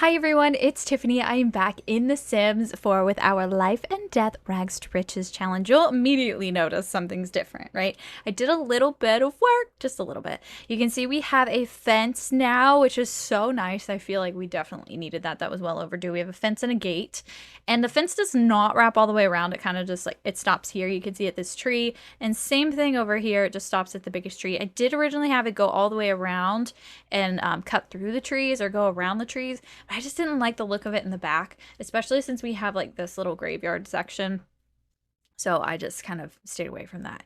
Hi everyone, it's Tiffany. I am back in The Sims 4 with our Life and Death Rags to Riches challenge. You'll immediately notice something's different, right? I did a little bit of work, just a little bit. You can see we have a fence now, which is so nice. I feel like we definitely needed that. That was well overdue. We have a fence and a gate, and the fence does not wrap all the way around. It kind of just like, it stops here. You can see at this tree, and same thing over here. It just stops at the biggest tree. I did originally have it go all the way around and cut through the trees or go around the trees. I just didn't like the look of it in the back, especially since we have like this little graveyard section. So I just kind of stayed away from that.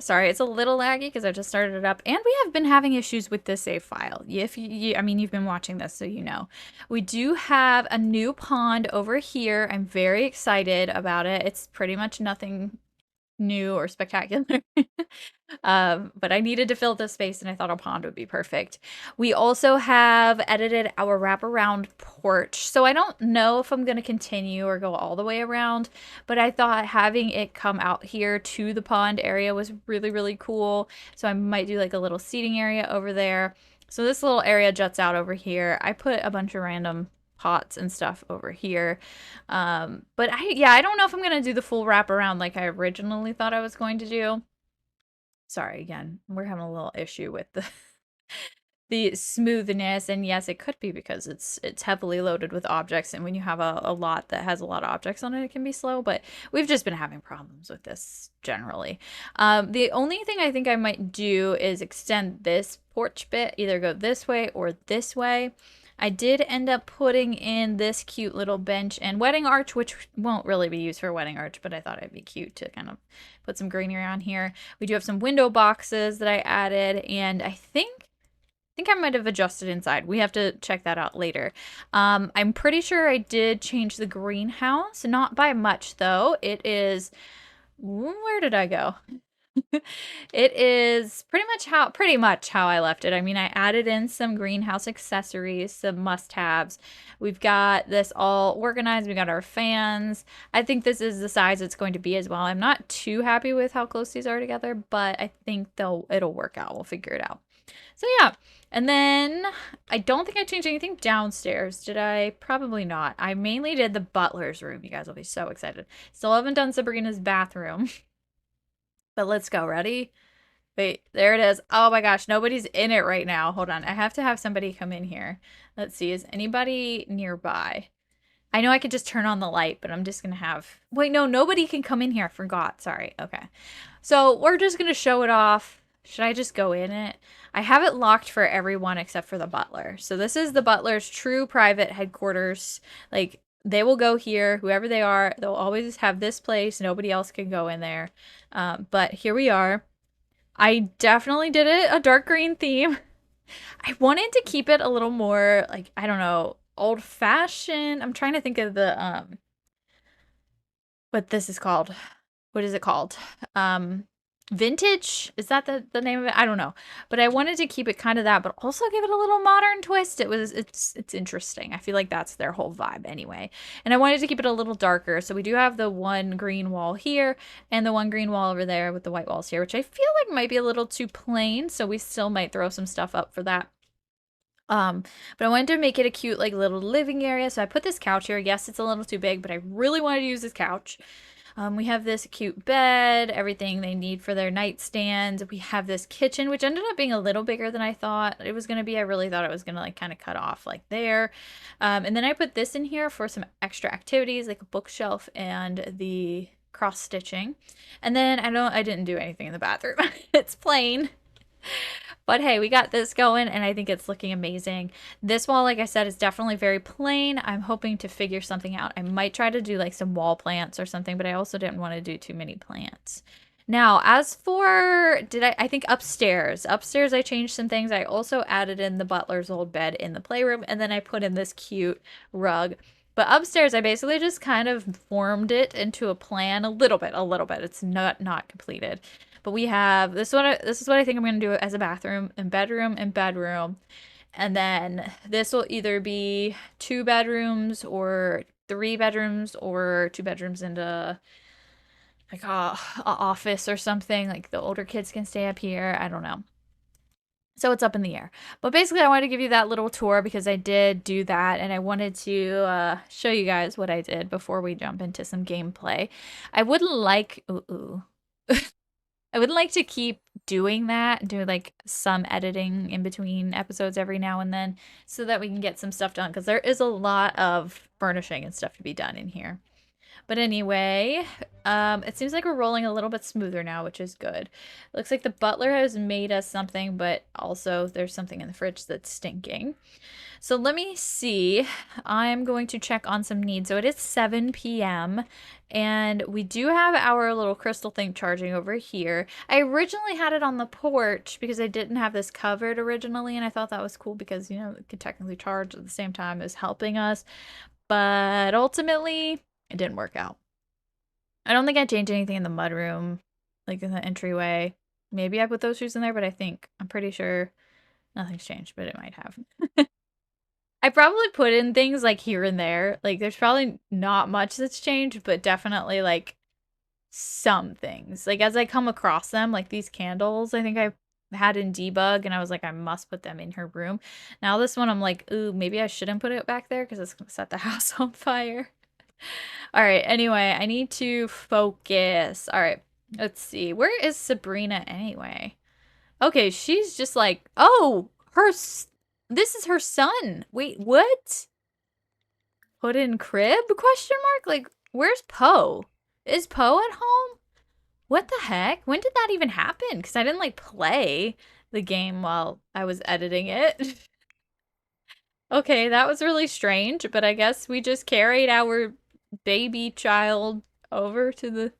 Sorry, it's a little laggy because I just started it up, and we have been having issues with this save file. If I mean, you've been watching this, so you know. We do have a new pond over here. I'm very excited about it. It's pretty much nothing new or spectacular. But I needed to fill this space and I thought a pond would be perfect. We also have edited our wraparound porch. So I don't know if I'm going to continue or go all the way around, but I thought having it come out here to the pond area was really, really cool. So I might do like a little seating area over there. So this little area juts out over here. I put a bunch of random pots and stuff over here. But I don't know if I'm gonna do the full wrap around like I originally thought I was going to do. Sorry again, we're having a little issue with the the smoothness, and yes, it could be because it's heavily loaded with objects, and when you have a lot that has a lot of objects on it, it can be slow, but we've just been having problems with this generally. The only thing I think I might do is extend this porch bit, either go this way or this way. I did end up putting in this cute little bench and wedding arch, which won't really be used for a wedding arch, but I thought it'd be cute to kind of put some greenery on here. We do have some window boxes that I added, and I think I might have adjusted inside. We have to check that out later. I'm pretty sure I did change the greenhouse, not by much though. It is, where did I go? It is pretty much how I left it. I mean, I added in some greenhouse accessories, some must-haves. We've got this all organized. We got our fans. I think this is the size it's going to be as well. I'm not too happy with how close these are together, but I think it'll work out. We'll figure it out. So yeah. And then I don't think I changed anything downstairs. Did I? Probably not. I mainly did the butler's room. You guys will be so excited. Still haven't done Sabrina's bathroom. But let's go. Ready? Wait, there it is. Oh my gosh, nobody's in it right now. Hold on. I have to have somebody come in here. Let's see. Is anybody nearby? I know I could just turn on the light, but I'm just going to have... Wait, no, nobody can come in here. I forgot. Sorry. Okay. So we're just going to show it off. Should I just go in it? I have it locked for everyone except for the butler. So this is the butler's true private headquarters. Like, they will go here, whoever they are. They'll always have this place. Nobody else can go in there. But here we are. I definitely did it a dark green theme. I wanted to keep it a little more, like, I don't know, old fashioned. I'm trying to think of the what this is called. What is it called? Vintage? Is that the name of it? I don't know. But I wanted to keep it kind of that, but also give it a little modern twist. It's interesting. I feel like that's their whole vibe anyway. And I wanted to keep it a little darker. So we do have the one green wall here and the one green wall over there with the white walls here, which I feel like might be a little too plain. So we still might throw some stuff up for that. But I wanted to make it a cute, like, little living area. So I put this couch here. Yes, it's a little too big, but I really wanted to use this couch. We have this cute bed, everything they need for their nightstand. We have this kitchen, which ended up being a little bigger than I thought it was going to be. I really thought it was going to, like, kind of cut off like there. And then I put this in here for some extra activities, like a bookshelf and the cross stitching. And then I didn't do anything in the bathroom. It's plain. But hey, we got this going, and I think it's looking amazing. This wall, like I said, is definitely very plain. I'm hoping to figure something out. I might try to do like some wall plants or something, but I also didn't want to do too many plants. Now, as for, I think upstairs. Upstairs, I changed some things. I also added in the butler's old bed in the playroom, and then I put in this cute rug. But upstairs, I basically just kind of formed it into a plan a little bit. It's not completed. But we have this is what I think I'm gonna do as a bathroom and bedroom and bedroom. And then this will either be 2 bedrooms or 3 bedrooms or 2 bedrooms and like a office or something. Like the older kids can stay up here. I don't know. So it's up in the air. But basically, I wanted to give you that little tour because I did do that, and I wanted to show you guys what I did before we jump into some gameplay. I would like, I would like to keep doing that, do like some editing in between episodes every now and then, so that we can get some stuff done because there is a lot of furnishing and stuff to be done in here. But anyway, it seems like we're rolling a little bit smoother now, which is good. Looks like the butler has made us something, but also there's something in the fridge that's stinking. So let me see. I'm going to check on some needs. So it is 7 p.m. and we do have our little crystal thing charging over here. I originally had it on the porch because I didn't have this covered originally, and I thought that was cool because, you know, it could technically charge at the same time as helping us. But ultimately, it didn't work out. I don't think I changed anything in the mudroom, like in the entryway. Maybe I put those shoes in there, but I'm pretty sure nothing's changed, but it might have. I probably put in things like here and there. Like there's probably not much that's changed, but definitely like some things. Like as I come across them, like these candles, I think I had in debug and I was like, I must put them in her room. Now this one I'm like, ooh, maybe I shouldn't put it back there because it's gonna set the house on fire. All right, anyway, I need to focus. All right, let's see. Where is Sabrina anyway? Okay, she's just like, oh, this is her son. Wait, what? Put in crib? Question mark? Like, where's Poe? Is Poe at home? What the heck? When did that even happen? Because I didn't like play the game while I was editing it. Okay, that was really strange, but I guess we just carried our baby child over to the,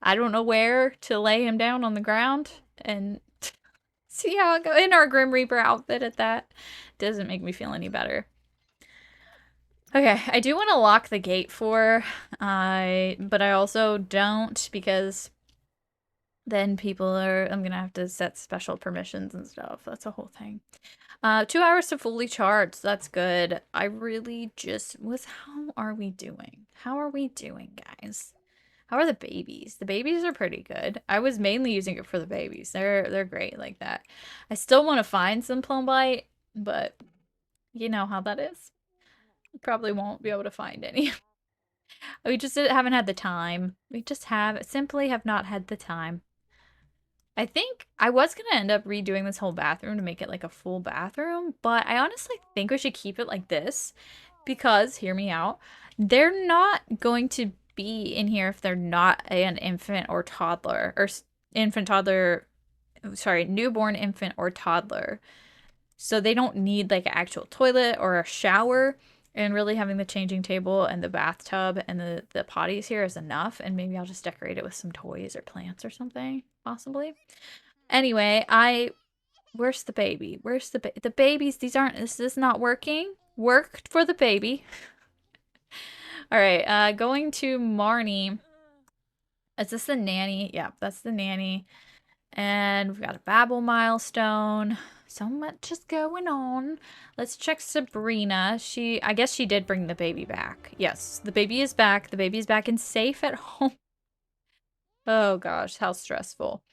I don't know where, to lay him down on the ground and see how it goes in our Grim Reaper outfit at that. Doesn't make me feel any better. Okay, I do want to lock the gate but I also don't because then I'm gonna have to set special permissions and stuff. That's a whole thing. 2 hours to fully charge. That's good. I really just how are we doing? How are we doing, guys? How are the babies? The babies are pretty good. I was mainly using it for the babies. They're great like that. I still want to find some Plumbite, but you know how that is. Probably won't be able to find any. We just haven't had the time. We just simply have not had the time. I think I was gonna end up redoing this whole bathroom to make it like a full bathroom, but I honestly think we should keep it like this because, hear me out, they're not going to be in here if they're not an infant or toddler, or infant, toddler, sorry, newborn infant or toddler. So they don't need like an actual toilet or a shower, and really having the changing table and the bathtub and the potties here is enough. And maybe I'll just decorate it with some toys or plants or something, possibly. Anyway, where's the baby? Where's the babies? This is not working. Work for the baby. All right, going to Marnie. Is this the nanny? Yeah, that's the nanny. And we've got a Babel milestone. So much is going on. Let's check Sabrina. I guess she did bring the baby back. Yes, the baby is back. The baby is back and safe at home. Oh gosh, how stressful.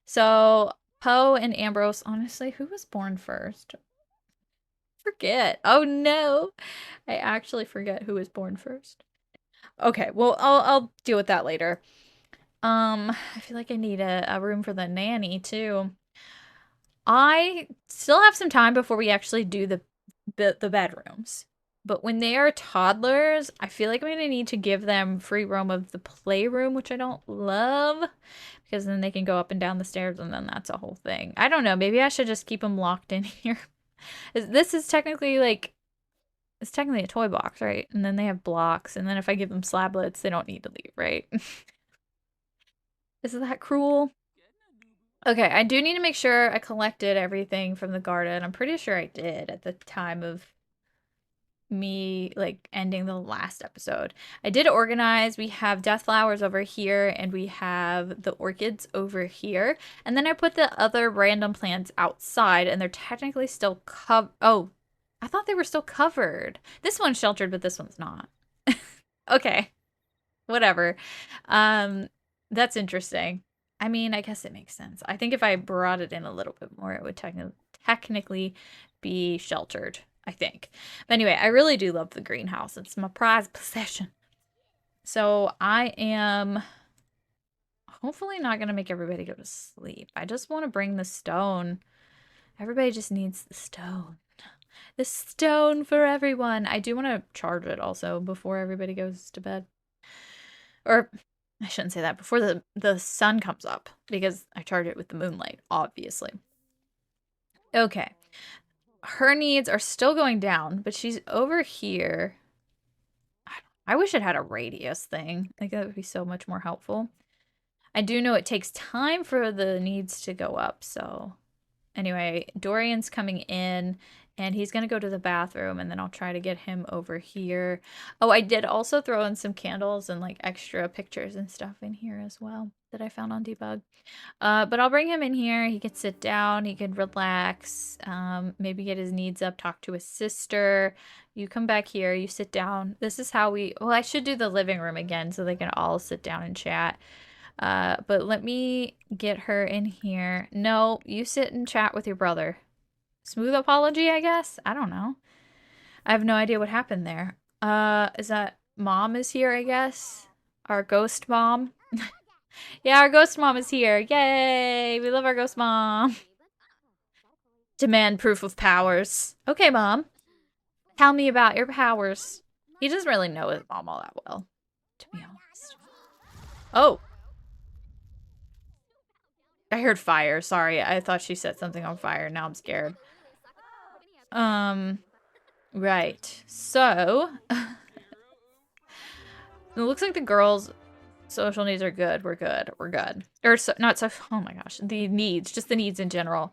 So Poe and Ambrose, honestly, who was born first? Forget. Oh no. I actually forget who was born first. Okay, well, I'll deal with that later. I feel like I need a room for the nanny too. I still have some time before we actually do the bedrooms. But when they are toddlers, I feel like I'm going to need to give them free roam of the playroom, which I don't love, because then they can go up and down the stairs, and then that's a whole thing. I don't know. Maybe I should just keep them locked in here. This is technically like, it's technically a toy box, right? And then they have blocks, and then if I give them slablets, they don't need to leave, right? Isn't that cruel? Okay, I do need to make sure I collected everything from the garden. I'm pretty sure I did at the time of me like ending the last episode. I did organize. We have death flowers over here and we have the orchids over here. And then I put the other random plants outside and they're technically still oh, I thought they were still covered. This one's sheltered, but this one's not. Okay. Whatever. That's interesting. I mean, I guess it makes sense. I think if I brought it in a little bit more, it would technically be sheltered, I think. But anyway, I really do love the greenhouse. It's my prized possession. So I am hopefully not going to make everybody go to sleep. I just want to bring the stone. Everybody just needs the stone. The stone for everyone. I do want to charge it also before everybody goes to bed. Or I shouldn't say that. Before the sun comes up. Because I charge it with the moonlight, obviously. Okay. Her needs are still going down, but she's over here. I wish it had a radius thing. I think that would be so much more helpful. I do know it takes time for the needs to go up, so... Anyway, Dorian's coming in, and he's going to go to the bathroom, and then I'll try to get him over here. Oh, I did also throw in some candles and, like, extra pictures and stuff in here as well that I found on Debug. But I'll bring him in here. He can sit down. He can relax. Maybe get his needs up. Talk to his sister. You come back here. You sit down. This is how we... Well, I should do the living room again so they can all sit down and chat. But let me get her in here. No, you sit and chat with your brother. Smooth apology, I guess? I don't know. I have no idea what happened there. Is that mom is here, I guess? Our ghost mom? Yeah, our ghost mom is here. Yay! We love our ghost mom. Demand proof of powers. Okay, mom. Tell me about your powers. He doesn't really know his mom all that well, to be honest. Oh. I heard fire. Sorry. I thought she set something on fire. Now I'm scared. Right. So, it looks like the girls' social needs are good. We're good. We're good. Or so, not so. Oh my gosh. The needs. Just the needs in general.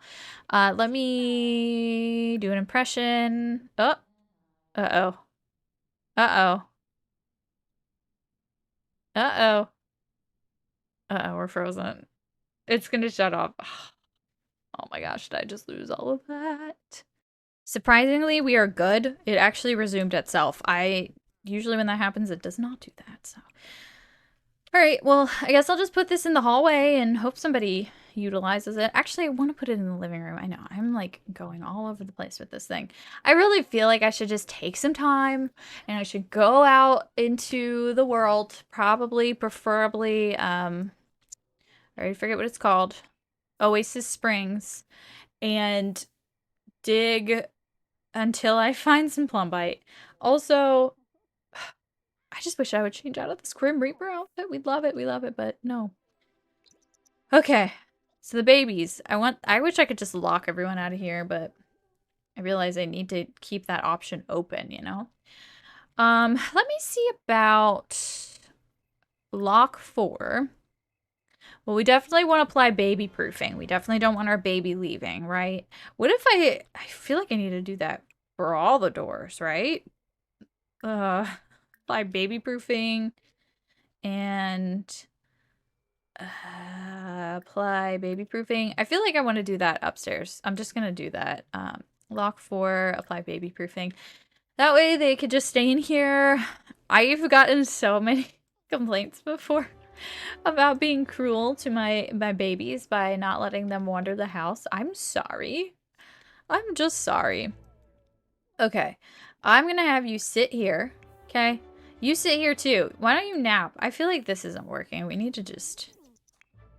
Let me do an impression. Oh. Uh-oh. Uh-oh. Uh-oh. Uh-oh. We're frozen. It's gonna shut off. Oh my gosh. Did I just lose all of that? Surprisingly, we are good. It actually resumed itself. Usually when that happens, it does not do that, so. All right, well, I guess I'll just put this in the hallway and hope somebody utilizes it. Actually, I want to put it in the living room. I know, I'm like going all over the place with this thing. I really feel like I should just take some time and I should go out into the world, preferably, I already forget what it's called, Oasis Springs, and dig until I find some plumbite. Also, I just wish I would change out of this Grim Reaper outfit. We'd love it. We love it, but no. Okay. So the babies. I wish I could just lock everyone out of here, but I realize I need to keep that option open, you know? Let me see about lock 4. Well, we definitely want to apply baby proofing. We definitely don't want our baby leaving, right? What if I feel like I need to do that for all the doors, right? Apply baby proofing and apply baby proofing. I feel like I want to do that upstairs. I'm just going to do that. Lock 4, apply baby proofing. That way they could just stay in here. I've gotten so many complaints before about being cruel to my babies by not letting them wander the house. I'm sorry. I'm just sorry. Okay. I'm gonna have you sit here. Okay? You sit here too. Why don't you nap? I feel like this isn't working. We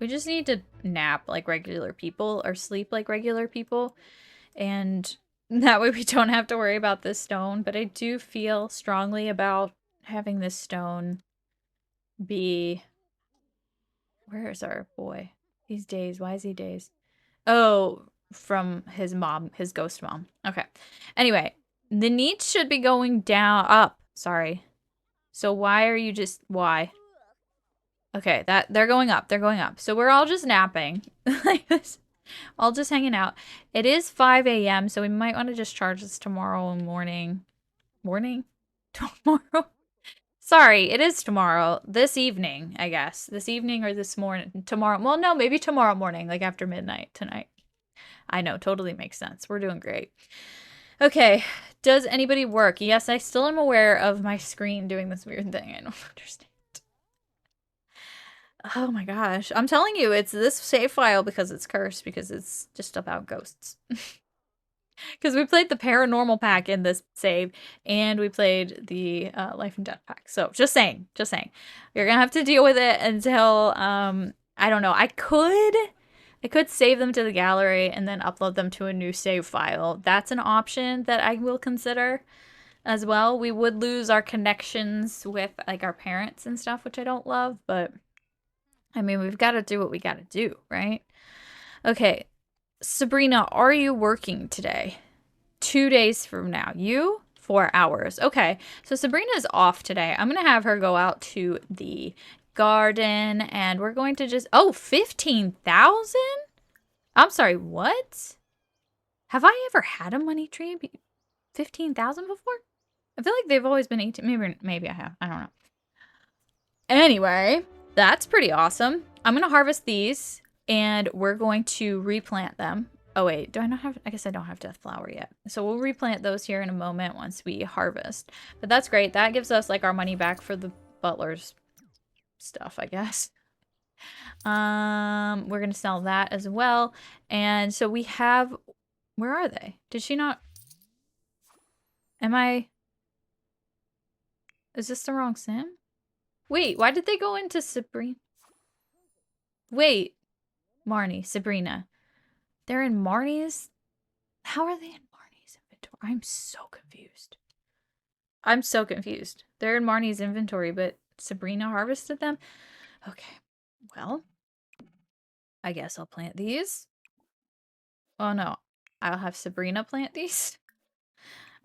just need to nap like regular people or sleep like regular people. And that way we don't have to worry about this stone. But I do feel strongly about having this stone be... Where is our boy? He's dazed. Why is he dazed? Oh, from his mom, his ghost mom. Okay. Anyway, the needs should be going up. Sorry. So why are you just... Why? Okay, they're going up. They're going up. So we're all just napping. Like this. All just hanging out. It is 5 a.m., so we might want to just charge this tomorrow morning. Morning? Tomorrow? Sorry, it is tomorrow. This evening, I guess. This evening or this morning. Tomorrow. Well, no, maybe tomorrow morning, like after midnight tonight. I know, totally makes sense. We're doing great. Okay, does anybody work? Yes, I still am aware of my screen doing this weird thing. I don't understand. Oh my gosh. I'm telling you, it's this save file because it's cursed, because it's just about ghosts. Because we played the paranormal pack in this save, and we played the life and death pack. So just saying, you're gonna have to deal with it until I don't know. I could save them to the gallery and then upload them to a new save file. That's an option that I will consider as well. We would lose our connections with like our parents and stuff, which I don't love, but I mean, we've got to do what we got to do, right? Okay. Sabrina, are you working today? 2 days from now. You? 4 hours. Okay. So Sabrina's off today. I'm going to have her go out to the garden and we're going to just... Oh, 15,000? I'm sorry, what? Have I ever had a money tree? 15,000 before? I feel like they've always been 18. Maybe I have. I don't know. Anyway, that's pretty awesome. I'm going to harvest these and we're going to replant them. Oh, wait. Do I not have... I guess I don't have death flower yet. So we'll replant those here in a moment once we harvest. But that's great. That gives us like our money back for the butler's stuff, I guess. We're going to sell that as well. And so we have... Where are they? Did she not... Am I... Is this the wrong sim? Wait, why did they go into Sabrina? Wait. Marnie, Sabrina. They're in Marnie's? How are they in Marnie's inventory? I'm so confused. I'm so confused. They're in Marnie's inventory, but Sabrina harvested them? Okay. Well, I guess I'll plant these. Oh no. I'll have Sabrina plant these.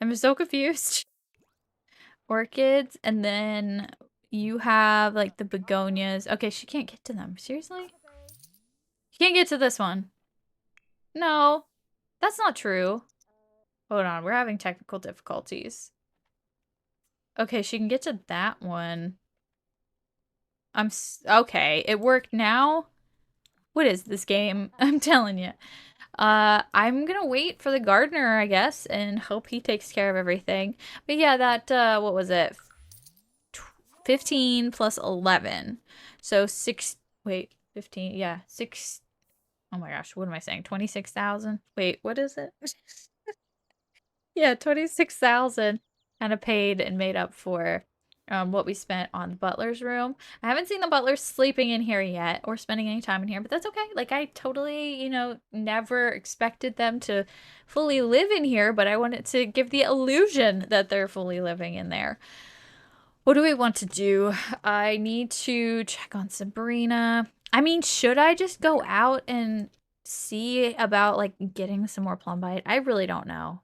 I'm so confused. Orchids, and then you have like the begonias. Okay, she can't get to them. Seriously? She can't get to this one. No, that's not true. Hold on, we're having technical difficulties. Okay, she can get to that one. Okay, it worked now? What is this game? I'm telling you. I'm gonna wait for the gardener, I guess, and hope he takes care of everything. But yeah, that, what was it? 15 plus 11. So 15, yeah, 6. Oh my gosh, what am I saying? 26,000? Wait, what is it? Yeah, 26,000 kind of paid and made up for what we spent on the butler's room. I haven't seen the butler sleeping in here yet or spending any time in here, but that's okay. Like, I totally, you know, never expected them to fully live in here, but I wanted to give the illusion that they're fully living in there. What do we want to do? I need to check on Sabrina. I mean, should I just go out and see about, like, getting some more plumbite? I really don't know.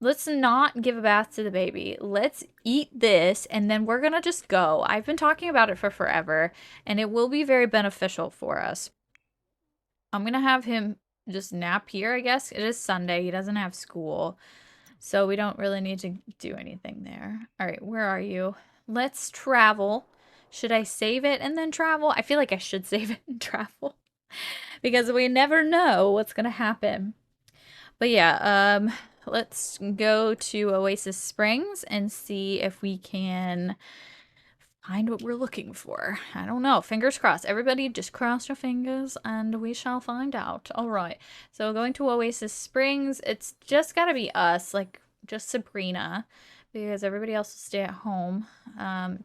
Let's not give a bath to the baby. Let's eat this, and then we're gonna just go. I've been talking about it for forever, and it will be very beneficial for us. I'm gonna have him just nap here, I guess. It is Sunday. He doesn't have school, so we don't really need to do anything there. All right, where are you? Let's travel. Should I save it and then travel? I feel like I should save it and travel because we never know what's gonna happen. But yeah, let's go to Oasis Springs and see if we can find what we're looking for. I don't know. Fingers crossed. Everybody just cross your fingers and we shall find out. All right. So going to Oasis Springs, it's just got to be us, like just Sabrina, because everybody else will stay at home.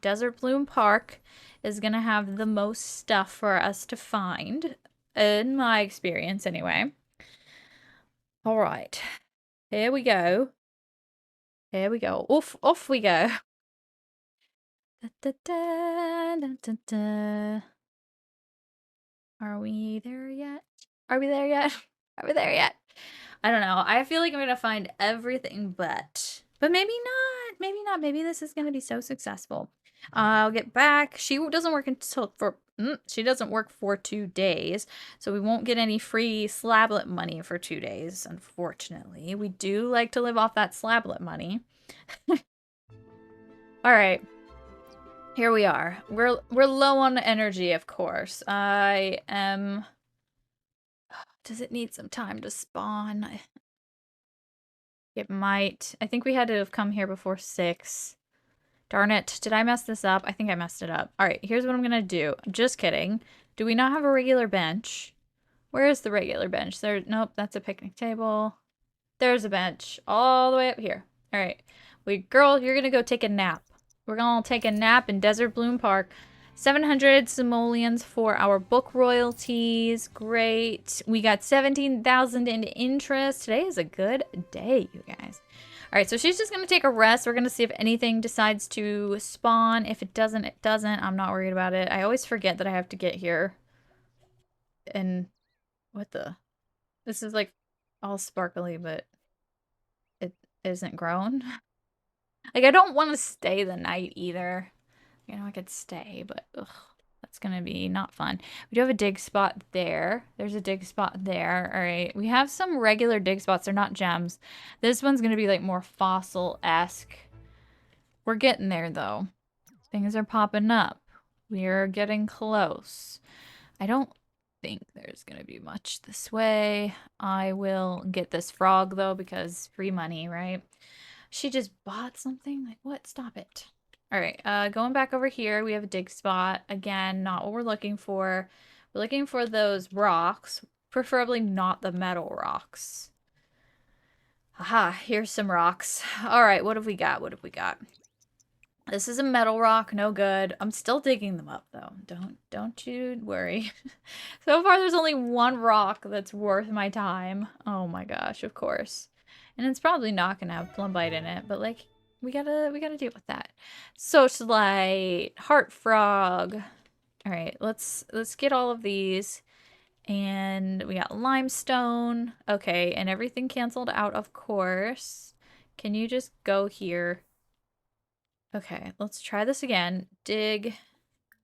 Desert Bloom Park is going to have the most stuff for us to find, in my experience anyway. All right. Here we go. Here we go. Off we go. Da, da, da, da, da. Are we there yet? Are we there yet? Are we there yet? I don't know. I feel like I'm gonna find everything but maybe not. Maybe not. Maybe this is gonna be so successful. I'll get back. She doesn't work until she doesn't work for 2 days, so we won't get any free slablet money for 2 days, unfortunately. We do like to live off that slablet money. All right. Here we are. We're low on energy, of course. I am... Does it need some time to spawn? It might. I think we had to have come here before 6. Darn it. Did I mess this up? I think I messed it up. All right, here's what I'm going to do. Just kidding. Do we not have a regular bench? Where is the regular bench? Nope, that's a picnic table. There's a bench all the way up here. All right. Girl, you're going to go take a nap. We're going to take a nap in Desert Bloom Park. 700 simoleons for our book royalties. Great. We got 17,000 in interest. Today is a good day, you guys. All right, so she's just going to take a rest. We're going to see if anything decides to spawn. If it doesn't, it doesn't. I'm not worried about it. I always forget that I have to get here. And what the? This is like all sparkly, but it isn't grown. Like, I don't want to stay the night either. You know, I could stay, but ugh, that's gonna be not fun. We do have a dig spot there. There's a dig spot there. All right, we have some regular dig spots. They're not gems. This one's gonna be like more fossil-esque. We're getting there though. Things are popping up. We're getting close. I don't think there's gonna be much this way. I will get this frog though because free money, right? She just bought something? Like what? Stop it. All right, going back over here, we have a dig spot. Again, not what we're looking for. We're looking for those rocks, preferably not the metal rocks. Aha, here's some rocks. All right, what have we got? What have we got? This is a metal rock, no good. I'm still digging them up though. Don't you worry. So far there's only one rock that's worth my time. Oh my gosh, of course. And it's probably not gonna have plumbite in it, but like we gotta deal with that. Socialite, heart frog. All right, let's get all of these. And we got limestone. Okay, and everything canceled out, of course. Can you just go here? Okay, let's try this again. Dig,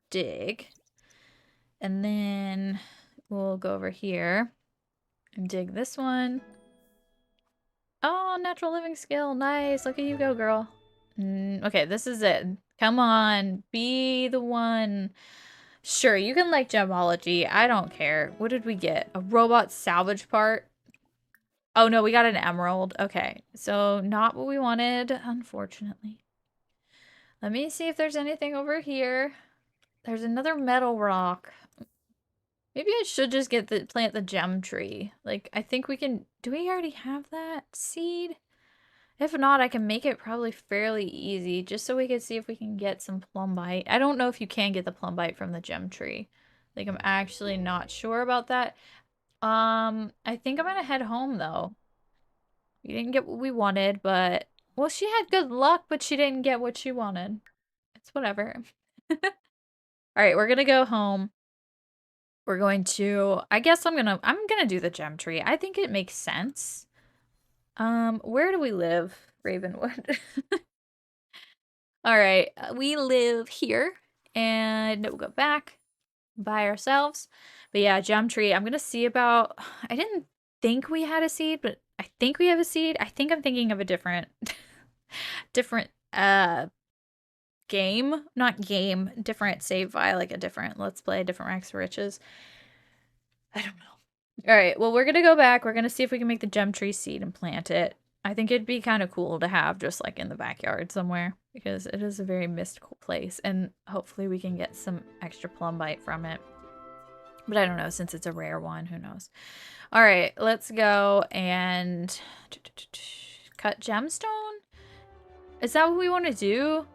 dig. And then we'll go over here and dig this one. Oh, natural living skill. Nice. Look at you go, girl. Okay, this is it. Come on. Be the one. Sure, you can like gemology. I don't care. What did we get? A robot salvage part? Oh, no, we got an emerald. Okay, so not what we wanted, unfortunately. Let me see if there's anything over here. There's another metal rock. Maybe I should just plant the gem tree. Like, I think we can... Do we already have that seed? If not, I can make it probably fairly easy, just so we can see if we can get some plumbite. I don't know if you can get the plumbite from the gem tree. Like, I'm actually not sure about that. I think I'm gonna head home, though. We didn't get what we wanted, but... Well, she had good luck, but she didn't get what she wanted. It's whatever. Alright, we're gonna go home. We're going to... I guess I'm gonna do the gem tree. I think it makes sense. Where do we live, Ravenwood? All right, we live here, and we'll go back by ourselves. But yeah, gem tree. I'm gonna see about. I didn't think we had a seed, but I think we have a seed. I think I'm thinking of a different, game, not game, different save file, like a different Let's Play, different Rags to Riches. I don't know. All right, well, we're gonna go back. We're gonna see if we can make the gem tree seed and plant it. I think it'd be kind of cool to have just like in the backyard somewhere because it is a very mystical place and hopefully we can get some extra plumbite from it. But I don't know, since it's a rare one, who knows. All right, let's go and cut gemstone. Is that what we want to do?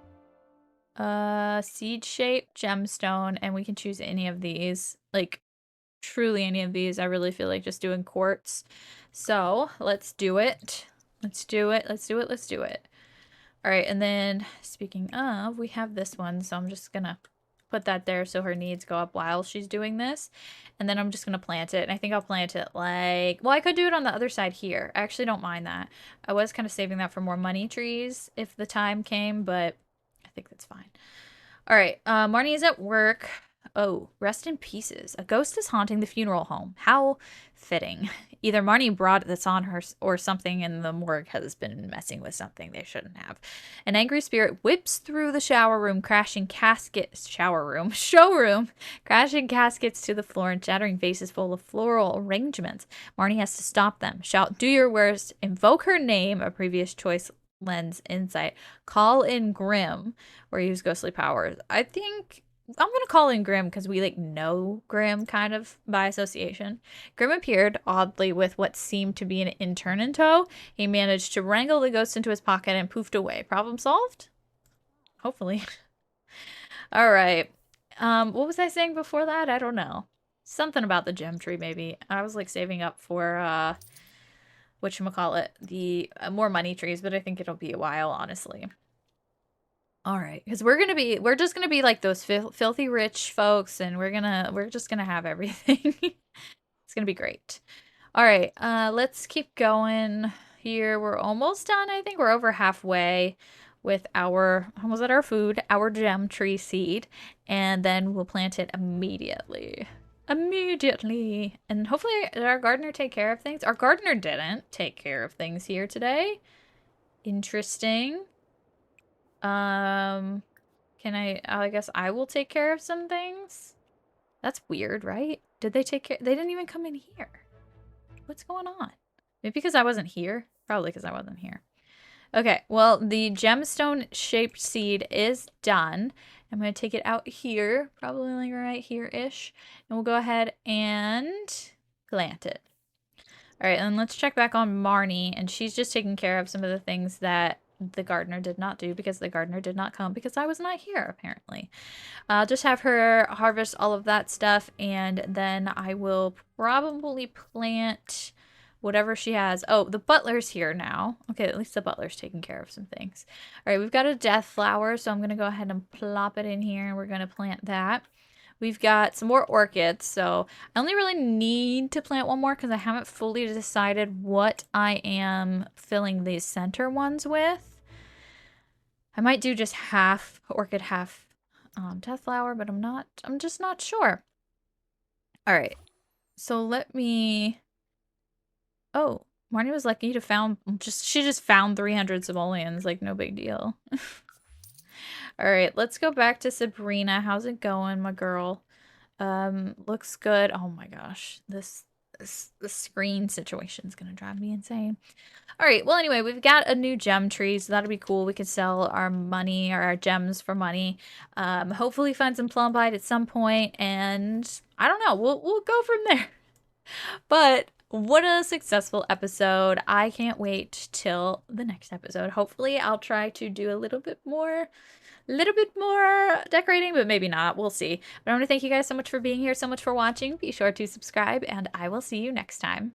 Seed shape gemstone, and we can choose any of these. Like, truly any of these. I really feel like just doing quartz. So let's do it. Let's do it. Let's do it. Let's do it. All right. And then speaking of, we have this one. So I'm just going to put that there so her needs go up while she's doing this. And then I'm just going to plant it. And I think I'll plant it like, well, I could do it on the other side here. I actually don't mind that. I was kind of saving that for more money trees if the time came, but I think that's fine. All right. Marnie is at work. Oh, rest in pieces. A ghost is haunting the funeral home. How fitting. Either Marnie brought this on her or something and the morgue has been messing with something they shouldn't have. An angry spirit whips through the showroom, crashing showroom, crashing caskets to the floor and shattering vases full of floral arrangements. Marnie has to stop them. Shout, do your worst. Invoke her name, a previous choice lends insight. Call in Grim, or use ghostly powers. I think I'm gonna call in Grim because we like know Grim kind of by association. Grim appeared oddly with what seemed to be an intern in tow. He managed to wrangle the ghost into his pocket and poofed away. Problem solved? Hopefully. All right. What was I saying before that? I don't know. Something about the gem tree, maybe. I was like saving up for whatchamacallit, the more money trees, but I think it'll be a while, honestly. All right, because we're just gonna be like those filthy rich folks, and we're just gonna have everything. It's gonna be great. All right, let's keep going here. We're almost done. I think we're over halfway with our almost at our food, our gem tree seed, and then we'll plant it immediately. Immediately. And hopefully did our gardener take care of things? Our gardener didn't take care of things here today. Interesting. I guess I will take care of some things? That's weird, right? Did they take care? They didn't even come in here. What's going on? Maybe because I wasn't here? Probably because I wasn't here. Okay, well, the gemstone-shaped seed is done. I'm going to take it out here, probably like right here-ish. And we'll go ahead and plant it. All right, and let's check back on Marnie, and she's just taking care of some of the things that the gardener did not do because the gardener did not come because I was not here, apparently. I'll just have her harvest all of that stuff, and then I will probably plant whatever she has. Oh, the butler's here now. Okay, at least the butler's taking care of some things. All right, we've got a death flower, so I'm going to go ahead and plop it in here, and we're going to plant that. We've got some more orchids, so I only really need to plant one more because I haven't fully decided what I am filling these center ones with. I might do just half orchid, half death flower, but I'm just not sure. All right, so let me... Oh, Marnie was lucky to she just found 300 simoleons, like no big deal. All right, let's go back to Sabrina. How's it going, my girl? Looks good. Oh my gosh, this screen situation is gonna drive me insane. All right, well anyway, we've got a new gem tree, so that'll be cool. We could sell our money or our gems for money. Hopefully find some plumbite at some point, and I don't know. We'll go from there. But what a successful episode. I can't wait till the next episode. Hopefully I'll try to do a little bit more decorating, but maybe not. We'll see. But I want to thank you guys so much for being here, so much for watching. Be sure to subscribe, and I will see you next time.